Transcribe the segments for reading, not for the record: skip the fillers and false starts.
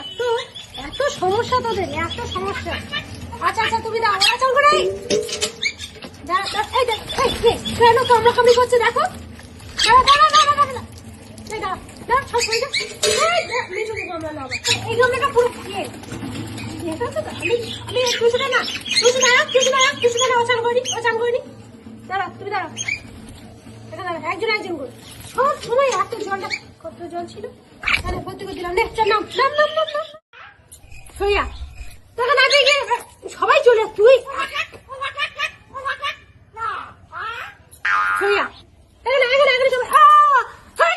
এত এত সমস্যা তোদের, এত সমস্যা। আচ্ছা আচ্ছা তুমি দাও, আচ্ছা করে কেন কামড়াকামড়ি করছে দেখো। এই গামলাটা পুরো একজন একজন করে সব সময় এত জলটা, কত জল ছিল ভর্তি করে দিলাম। নাম নাম নাম নাম নাম সইয়া তোকে না দিয়ে সবাই চলে তুই সইয়া এখানে এখানে এখানে সবাই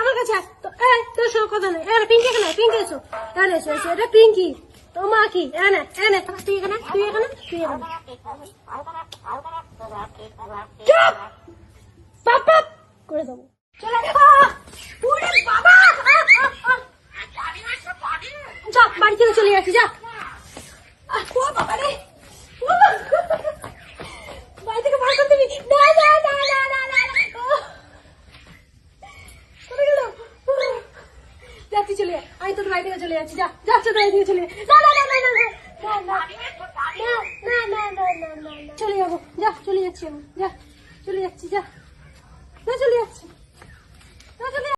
আমার কাছে তোর সঙ্গে কথা নেই। পিঙ্কি এখানে, পিঙ্কি এসো, এখানে এসো এসো, এটা পিঙ্কি তোর মা কি এনে এনে তুই এখানে তুই এখানে তুই এখানে চুপ পাপ পাপ করে দেবো। চলে বাবা যা বাড়ি থেকে চলে আসি যা। ও বাবা রে বাড়ি থেকে বার করে দিবি না না না না না না কোথায় গেল? যাচ্ছি চলে আমি তোর বাড়ি থেকে চলে যাচ্ছি যা যাচ্ছে বাড়ি থেকে চলে না না না না না না চলে যাবো যা চলে যাচ্ছি আমি যা চলে যাচ্ছি যা চলে যাচ্ছি।